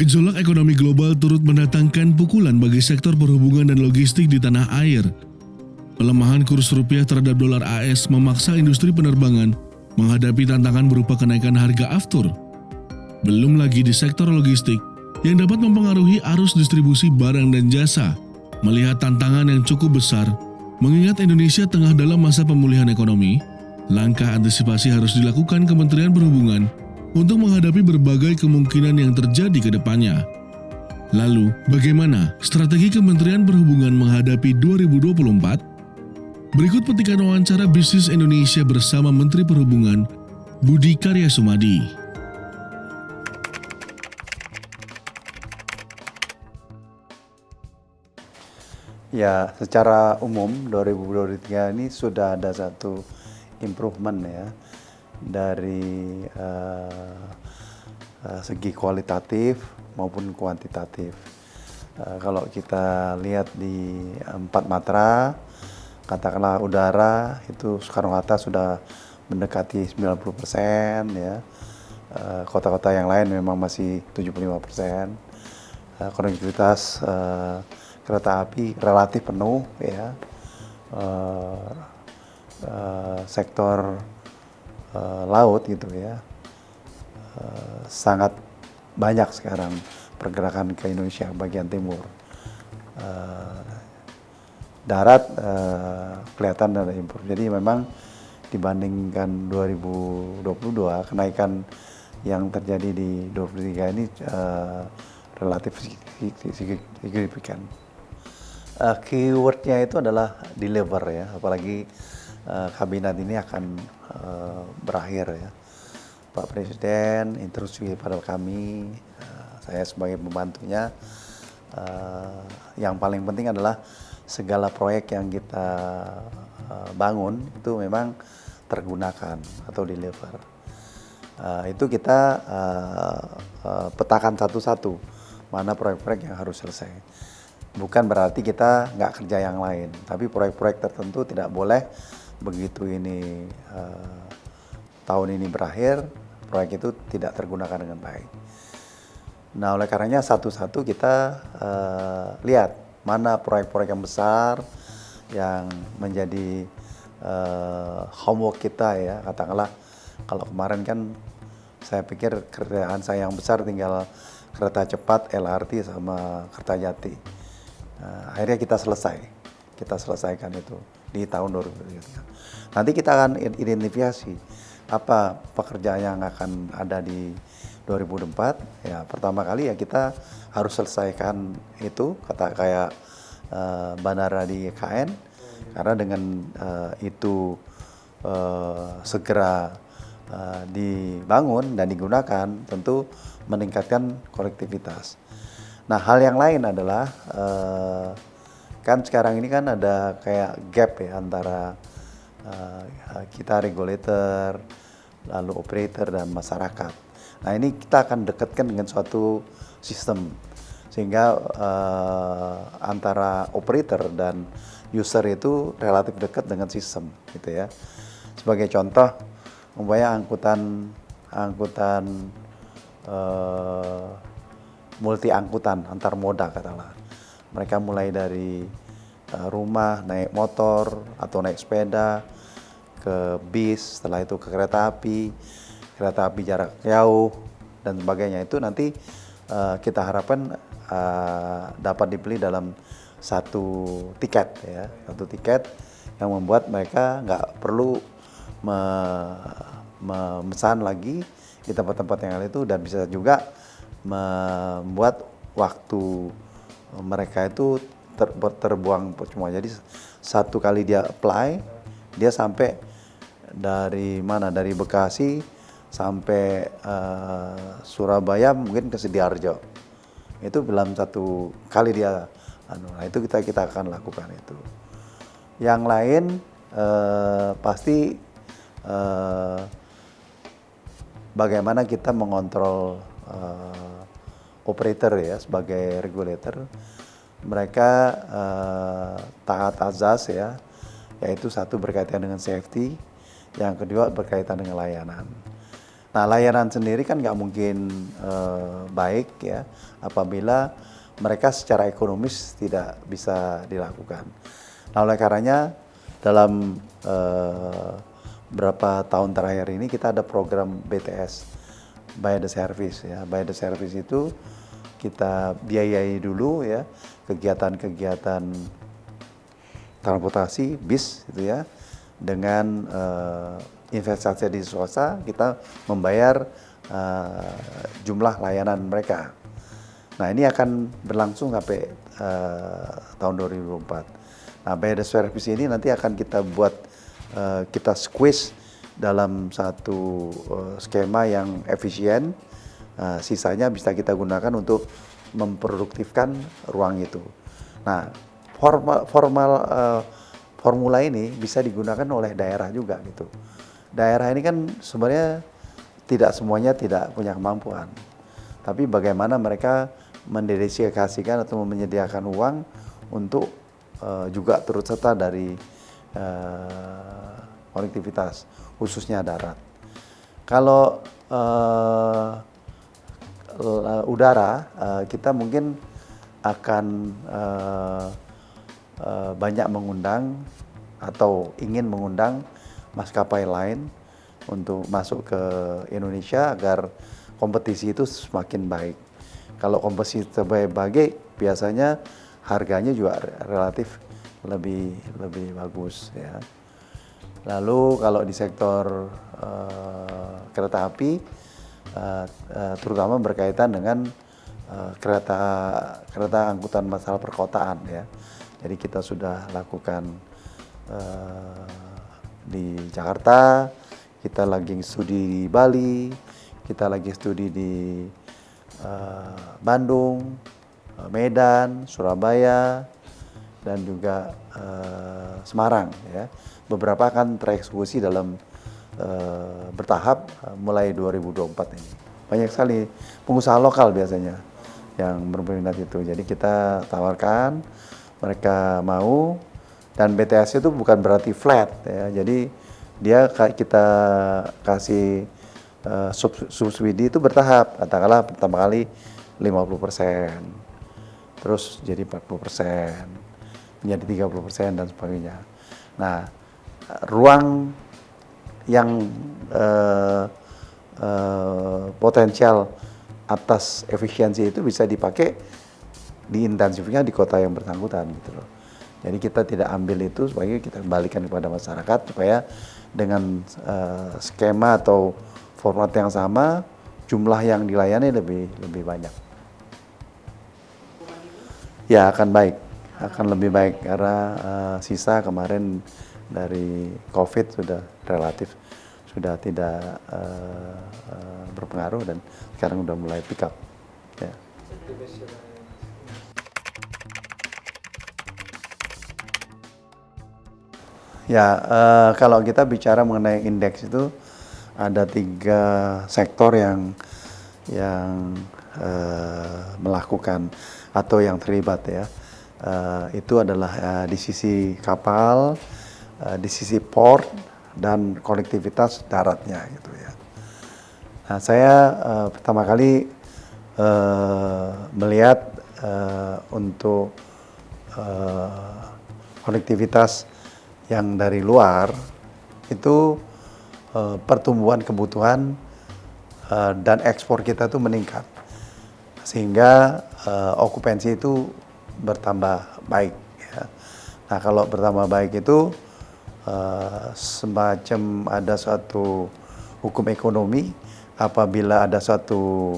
Gejolak ekonomi global turut mendatangkan pukulan bagi sektor perhubungan dan logistik di tanah air. Pelemahan kurs rupiah terhadap dolar AS memaksa industri penerbangan menghadapi tantangan berupa kenaikan harga aftur. Belum lagi di sektor logistik yang dapat mempengaruhi arus distribusi barang dan jasa. Melihat tantangan yang cukup besar, mengingat Indonesia tengah dalam masa pemulihan ekonomi, langkah antisipasi harus dilakukan Kementerian Perhubungan untuk menghadapi berbagai kemungkinan yang terjadi ke depannya. Lalu, bagaimana strategi Kementerian Perhubungan menghadapi 2024? Berikut petikan wawancara bisnis Indonesia bersama Menteri Perhubungan, Budi Karya Sumadi. Ya, secara umum 2023 ini sudah ada satu improvement ya dari segi kualitatif maupun kuantitatif. Kalau kita lihat di 4 matra, katakanlah udara itu Soekarno-Hatta sudah mendekati 90% ya. Kota-kota yang lain memang masih 75%. Konektivitas kereta api relatif penuh ya. Sektor laut gitu ya, sangat banyak sekarang pergerakan ke Indonesia bagian timur. Darat kelihatan ada improve. Jadi memang dibandingkan 2022, kenaikan yang terjadi di 2023 ini relatif signifikan. Keywordnya itu adalah deliver ya, apalagi kabinet ini akan berakhir ya. Pak Presiden instruksi pada kami, saya sebagai pembantunya, yang paling penting adalah segala proyek yang kita bangun itu memang tergunakan atau deliver. Itu kita petakan satu-satu mana proyek-proyek yang harus selesai. Bukan berarti kita nggak kerja yang lain, tapi proyek-proyek tertentu tidak boleh begitu ini tahun ini berakhir, proyek itu tidak tergunakan dengan baik. Nah, oleh karenanya satu-satu kita lihat mana proyek-proyek yang besar yang menjadi homework kita ya. Katakanlah kalau kemarin kan saya pikir kerjaan saya yang besar tinggal kereta cepat LRT sama Kertajati. Akhirnya kita selesaikan itu di tahun 2023. Nanti kita akan identifikasi apa pekerjaan yang akan ada di 2024. Ya, pertama kali ya kita harus selesaikan itu kayak bandara di IKN, karena dengan itu segera dibangun dan digunakan tentu meningkatkan konektivitas. Nah, hal yang lain adalah kan sekarang ini kan ada kayak gap ya antara kita regulator, lalu operator dan masyarakat. Nah, ini kita akan dekatkan dengan suatu sistem sehingga antara operator dan user itu relatif dekat dengan sistem gitu ya. Sebagai contoh, umpamanya angkutan multi angkutan antar moda katakanlah. Mereka mulai dari rumah naik motor atau naik sepeda ke bis, setelah itu ke kereta api jarak jauh dan sebagainya. Itu nanti kita harapkan dapat dibeli dalam satu tiket yang membuat mereka nggak perlu memesan lagi di tempat-tempat yang lain itu, dan bisa juga membuat waktu mereka itu terbuang percuma. Jadi satu kali dia apply, dia sampai dari Bekasi sampai Surabaya mungkin ke Sidoarjo. Itu dalam satu kali dia nah itu kita akan lakukan itu. Yang lain pasti bagaimana kita mengontrol operator ya sebagai regulator. Mereka taat azas ya, yaitu satu berkaitan dengan safety, yang kedua berkaitan dengan layanan. Nah, layanan sendiri kan nggak mungkin baik ya apabila mereka secara ekonomis tidak bisa dilakukan. Nah, oleh karenanya dalam beberapa tahun terakhir ini kita ada program BTS, by the service ya. By the service itu kita biayai dulu ya kegiatan-kegiatan transportasi bis gitu ya, dengan investasi di swasta kita membayar jumlah layanan mereka. Nah, ini akan berlangsung sampai tahun 2024. Nah, by the service ini nanti akan kita buat, kita squeeze dalam satu skema yang efisien. Sisanya bisa kita gunakan untuk memproduktifkan ruang itu. Nah, formula ini bisa digunakan oleh daerah juga gitu. Daerah ini kan sebenarnya tidak semuanya tidak punya kemampuan, tapi bagaimana mereka mendedikasikan atau menyediakan uang untuk juga turut serta dari konektivitas khususnya darat. Kalau udara, kita mungkin akan banyak mengundang atau ingin mengundang maskapai lain untuk masuk ke Indonesia agar kompetisi itu semakin baik. Kalau kompetisi baik, biasanya harganya juga relatif lebih bagus ya. Lalu kalau di sektor kereta api, terutama berkaitan dengan kereta angkutan massal perkotaan ya. Jadi kita sudah lakukan di Jakarta, kita lagi studi di Bali, kita lagi studi di Bandung, Medan, Surabaya, dan juga Semarang ya. Beberapa akan tereksekusi dalam bertahap mulai 2024 ini. Banyak sekali pengusaha lokal biasanya yang berminat itu. Jadi kita tawarkan, mereka mau, dan BTS itu bukan berarti flat ya. Jadi dia kita kasih subsidi itu bertahap. Katakanlah pertama kali 50%, terus jadi 40%, menjadi 30% dan sebagainya. Nah, ruang yang potensial atas efisiensi itu bisa dipakai diintensifnya di kota yang bersangkutan gitu loh. Jadi kita tidak ambil itu supaya kita kembalikan kepada masyarakat supaya dengan skema atau format yang sama jumlah yang dilayani lebih banyak. Ya akan baik, akan lebih baik karena sisa kemarin dari COVID sudah relatif sudah tidak berpengaruh dan sekarang sudah mulai pick up. Ya. Ya, kalau kita bicara mengenai indeks itu ada 3 sektor yang melakukan atau yang terlibat ya. Itu adalah di sisi kapal, di sisi port dan konektivitas daratnya gitu ya. Nah, saya pertama kali melihat untuk konektivitas yang dari luar itu pertumbuhan kebutuhan dan ekspor kita itu meningkat sehingga okupansi itu bertambah baik ya. Nah, kalau bertambah baik itu semacam ada suatu hukum ekonomi apabila ada suatu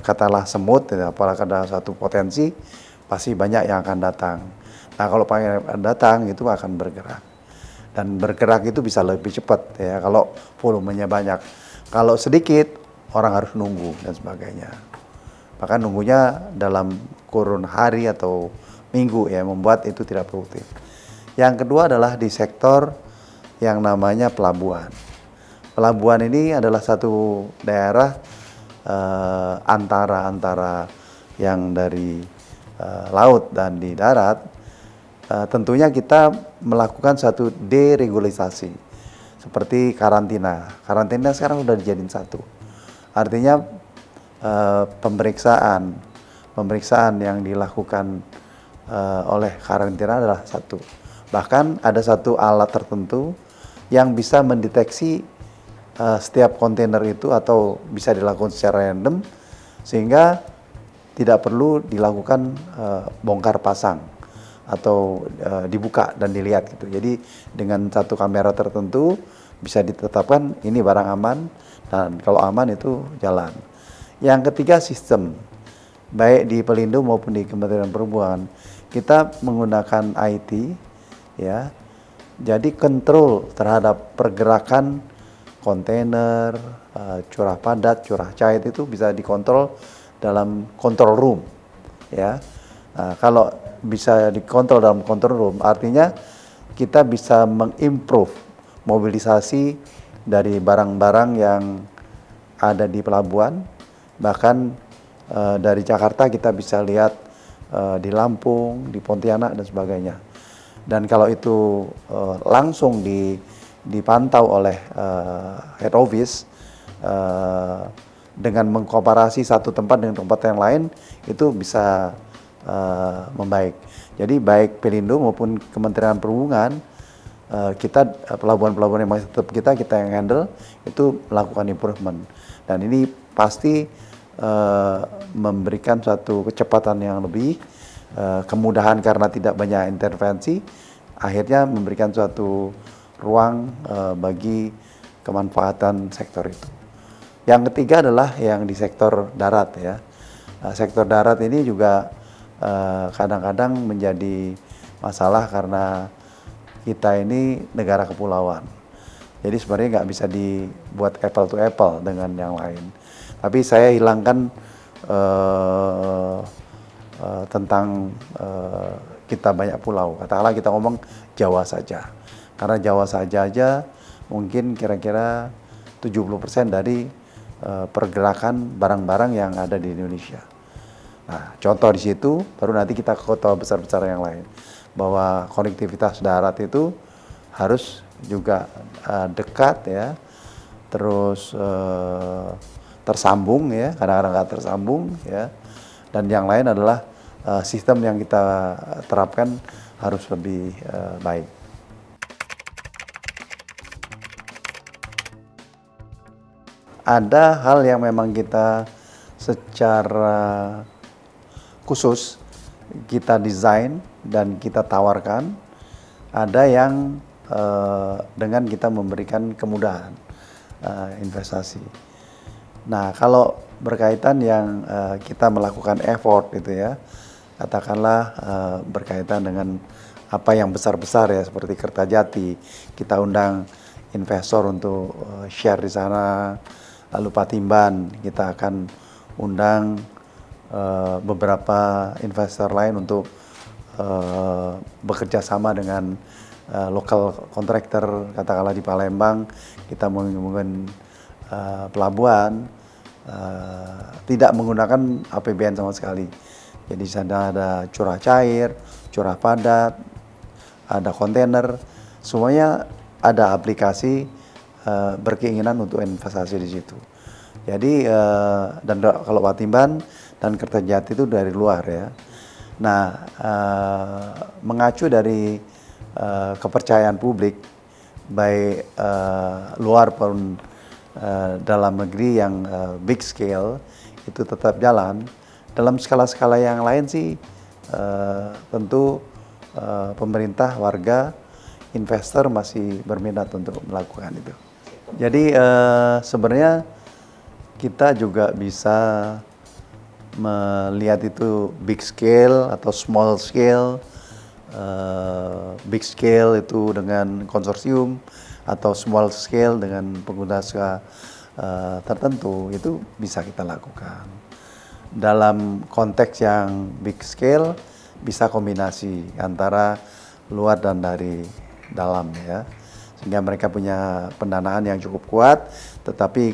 katalah semut ya, apalagi ada suatu potensi pasti banyak yang akan datang. Nah, kalau pengen datang itu akan bergerak. Dan bergerak itu bisa lebih cepat ya kalau volumenya banyak. Kalau sedikit orang harus nunggu dan sebagainya. Bahkan nunggunya dalam kurun hari atau minggu ya membuat itu tidak produktif. Yang kedua adalah di sektor yang namanya pelabuhan. Pelabuhan ini adalah satu daerah antara yang dari laut dan di darat. Tentunya kita melakukan satu deregulasi. seperti karantina. Karantina sekarang udah dijadiin satu. Artinya pemeriksaan yang dilakukan oleh karantina adalah satu. Bahkan ada satu alat tertentu yang bisa mendeteksi setiap kontainer itu atau bisa dilakukan secara random sehingga tidak perlu dilakukan bongkar pasang atau dibuka dan dilihat gitu. Jadi dengan satu kamera tertentu bisa ditetapkan ini barang aman dan kalau aman itu jalan. Yang ketiga sistem, baik di Pelindo maupun di Kementerian Perhubungan kita menggunakan IT ya. Jadi kontrol terhadap pergerakan kontainer, curah padat, curah cair itu bisa dikontrol dalam control room ya. Nah, kalau bisa dikontrol dalam control room artinya kita bisa mengimprove mobilisasi dari barang-barang yang ada di pelabuhan, bahkan dari Jakarta kita bisa lihat di Lampung, di Pontianak dan sebagainya. Dan kalau itu langsung dipantau oleh head office dengan mengkomparasi satu tempat dengan tempat yang lain itu bisa membaik. Jadi baik Pelindo maupun Kementerian Perhubungan kita pelabuhan-pelabuhan yang masih tetap kita yang handle itu melakukan improvement dan ini pasti memberikan suatu kecepatan yang lebih kemudahan karena tidak banyak intervensi akhirnya memberikan suatu ruang bagi kemanfaatan sektor itu. Yang ketiga adalah yang di sektor darat ya. Sektor darat ini juga kadang-kadang menjadi masalah karena kita ini negara kepulauan. Jadi sebenarnya nggak bisa dibuat apple to apple dengan yang lain. Tapi saya hilangkan tentang kita banyak pulau. Katakanlah kita ngomong Jawa saja. Karena Jawa saja aja mungkin kira-kira 70% dari pergerakan barang-barang yang ada di Indonesia. Nah, contoh di situ, baru nanti kita ke kota besar-besar yang lain. Bahwa konektivitas darat itu harus juga dekat ya, terus tersambung ya, kadang-kadang nggak tersambung ya. Dan yang lain adalah sistem yang kita terapkan harus lebih baik. Ada hal yang memang kita secara khusus kita desain dan kita tawarkan, ada yang dengan kita memberikan kemudahan investasi. Nah, kalau berkaitan yang kita melakukan effort gitu ya, katakanlah berkaitan dengan apa yang besar-besar ya seperti Kertajati, kita undang investor untuk share di sana, lalu Patimban kita akan undang beberapa investor lain untuk bekerja sama dengan local contractor, katakanlah di Palembang kita membangun pelabuhan tidak menggunakan APBN sama sekali. Jadi di sana ada curah cair, curah padat, ada kontainer, semuanya ada aplikasi berkeinginan untuk investasi di situ. Jadi dan kalau Patimban dan Kertajati itu dari luar ya. Nah, mengacu dari kepercayaan publik baik luar pun dalam negeri yang big scale itu tetap jalan. Dalam skala-skala yang lain sih tentu pemerintah, warga, investor masih berminat untuk melakukan itu. Jadi sebenarnya kita juga bisa melihat itu big scale atau small scale. Big scale itu dengan konsorsium atau small scale dengan pengguna tertentu itu bisa kita lakukan. Dalam konteks yang big scale bisa kombinasi antara luar dan dari dalam ya. Sehingga mereka punya pendanaan yang cukup kuat tetapi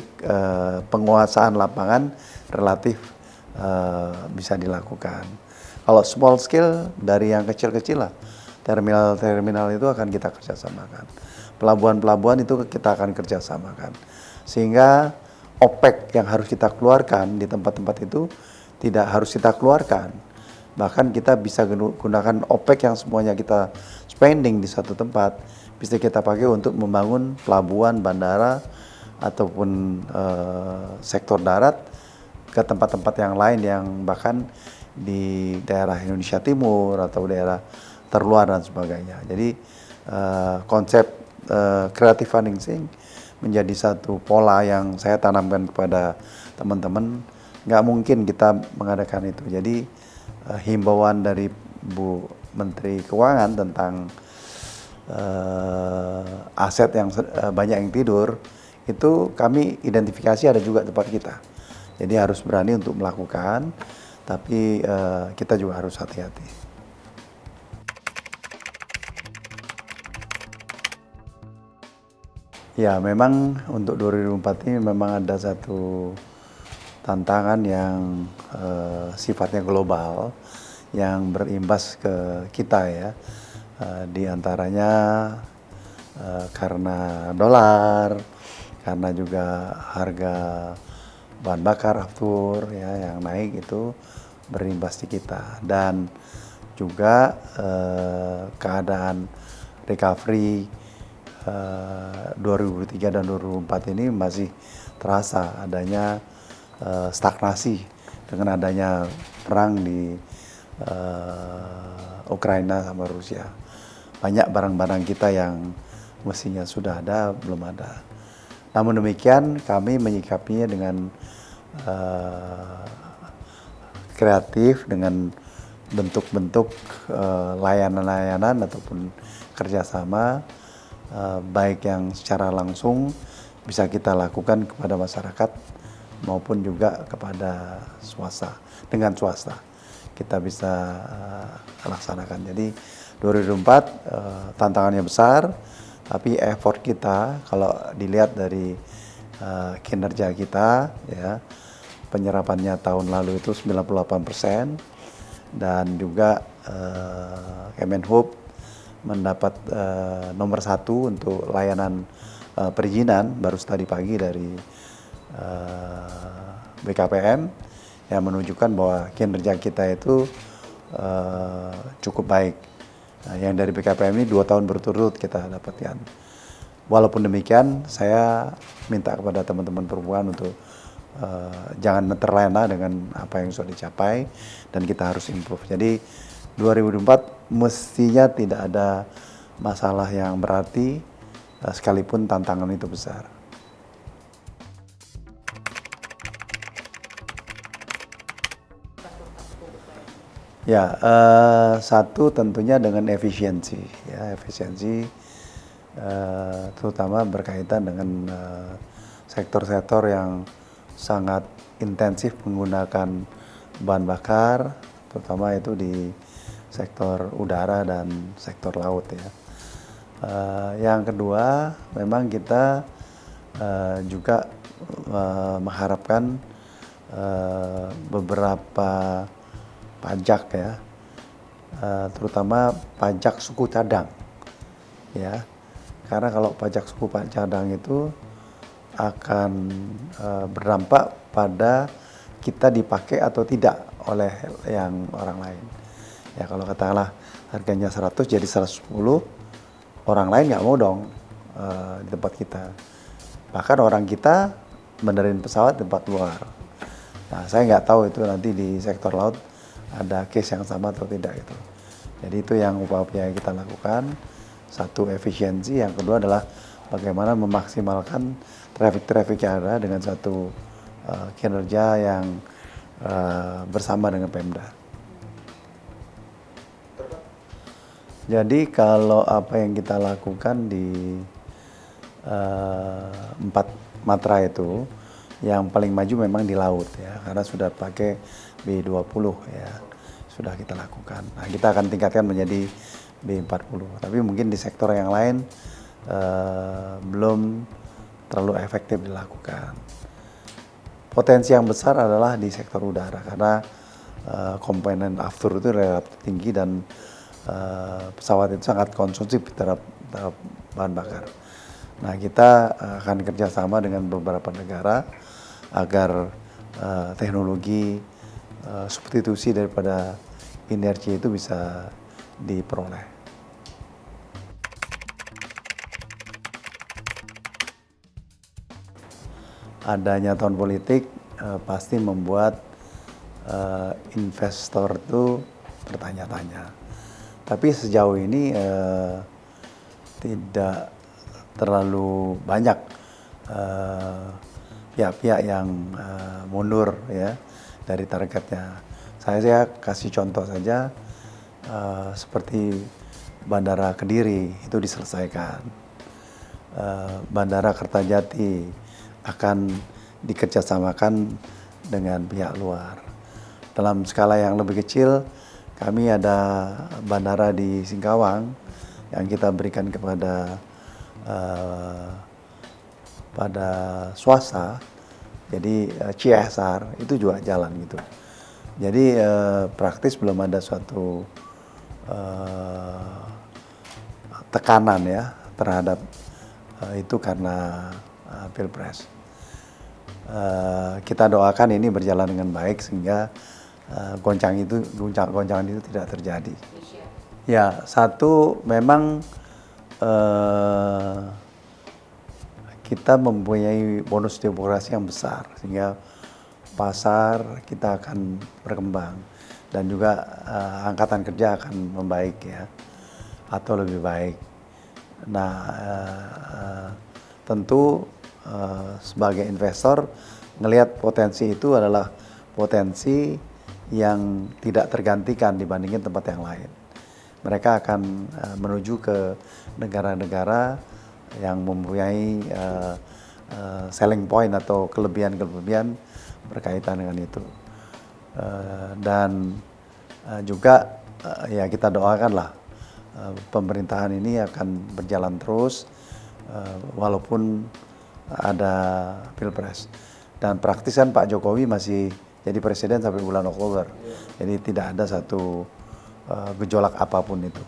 penguasaan lapangan relatif bisa dilakukan. Kalau small scale dari yang kecil-kecil lah, terminal-terminal itu akan kita kerjasamakan. pelabuhan-pelabuhan itu kita akan kerjasamakan. Sehingga OPEC yang harus kita keluarkan di tempat-tempat itu tidak harus kita keluarkan. Bahkan kita bisa gunakan OPEC yang semuanya kita spending di satu tempat, bisa kita pakai untuk membangun pelabuhan, bandara, ataupun sektor darat ke tempat-tempat yang lain yang bahkan di daerah Indonesia Timur atau daerah terluar dan sebagainya. Jadi konsep creative financing menjadi satu pola yang saya tanamkan kepada teman-teman. Nggak mungkin kita mengadakan itu. Jadi himbauan dari Bu Menteri Keuangan tentang aset yang banyak yang tidur, itu kami identifikasi ada juga tempat kita. Jadi harus berani untuk melakukan, tapi kita juga harus hati-hati. Ya, memang untuk 2004 ini memang ada satu tantangan yang sifatnya global yang berimbas ke kita ya. Di antaranya karena dolar, karena juga harga bahan bakar aftur ya yang naik itu berimbas di kita, dan juga keadaan recovery 2003 dan 2004 ini masih terasa adanya stagnasi dengan adanya perang di Ukraina sama Rusia. Banyak barang-barang kita yang mestinya sudah ada belum ada. Namun demikian kami menyikapinya dengan kreatif, dengan bentuk-bentuk layanan-layanan ataupun kerjasama, baik yang secara langsung bisa kita lakukan kepada masyarakat maupun juga kepada swasta. Dengan swasta kita bisa laksanakan. Jadi 2004 tantangannya besar, tapi effort kita kalau dilihat dari kinerja kita ya, penyerapannya tahun lalu itu 98%, dan juga Kemenhub mendapat nomor 1 untuk layanan perizinan baru tadi pagi dari BKPM yang menunjukkan bahwa kinerja kita itu cukup baik. Nah, yang dari BKPM ini 2 tahun berturut-turut kita dapatkan. Walaupun demikian, saya minta kepada teman-teman perempuan untuk jangan terlena dengan apa yang sudah dicapai, dan kita harus improve. Jadi 2004 mestinya tidak ada masalah yang berarti, sekalipun tantangan itu besar. Ya, satu tentunya dengan efisiensi, ya efisiensi, terutama berkaitan dengan sektor-sektor yang sangat intensif menggunakan bahan bakar, terutama itu di sektor udara dan sektor laut ya. Yang kedua, memang kita juga mengharapkan beberapa pajak ya, terutama pajak suku cadang ya, karena kalau pajak suku cadang itu akan berdampak pada kita dipakai atau tidak oleh yang orang lain ya. Kalau katakanlah harganya 100 jadi 110, orang lain nggak mau dong di tempat kita, bahkan orang kita benerin pesawat di tempat luar. Nah, saya nggak tahu itu nanti di sektor laut ada case yang sama atau tidak gitu. Jadi itu yang upaya-upaya kita lakukan. Satu, efisiensi. Yang kedua adalah bagaimana memaksimalkan traffic yang ada dengan satu kinerja yang bersama dengan Pemda. Jadi kalau apa yang kita lakukan di 4 matra itu, yang paling maju memang di laut ya, karena sudah pakai B20 ya, sudah kita lakukan. Nah, kita akan tingkatkan menjadi B40. Tapi mungkin di sektor yang lain belum terlalu efektif dilakukan. Potensi yang besar adalah di sektor udara, karena komponen aftur itu relatif tinggi dan pesawat itu sangat konsumtif terhadap bahan bakar. Nah, kita akan kerjasama dengan beberapa negara agar teknologi substitusi daripada energi itu bisa diperoleh. Adanya tahun politik pasti membuat investor itu bertanya-tanya. Tapi sejauh ini tidak terlalu banyak pihak-pihak yang mundur ya dari targetnya. Saya kasih contoh saja seperti Bandara Kediri itu diselesaikan. Bandara Kertajati akan dikerjasamakan dengan pihak luar. Dalam skala yang lebih kecil, kami ada bandara di Singkawang yang kita berikan kepada pada swasta, jadi CSR itu juga jalan gitu. Jadi praktis belum ada suatu tekanan ya terhadap itu karena Pilpres. Kita doakan ini berjalan dengan baik sehingga goncangan itu tidak terjadi. Ya, satu memang kita mempunyai bonus demokrasi yang besar sehingga pasar kita akan berkembang dan juga angkatan kerja akan membaik ya atau lebih baik. Nah, tentu sebagai investor ngelihat potensi itu adalah potensi yang tidak tergantikan dibandingin tempat yang lain. Mereka akan menuju ke negara-negara yang mempunyai selling point atau kelebihan-kelebihan berkaitan dengan itu. Dan juga ya kita doakanlah pemerintahan ini akan berjalan terus walaupun ada Pilpres. Dan praktisan Pak Jokowi masih jadi presiden sampai bulan Oktober. Jadi tidak ada satu gejolak apapun itu.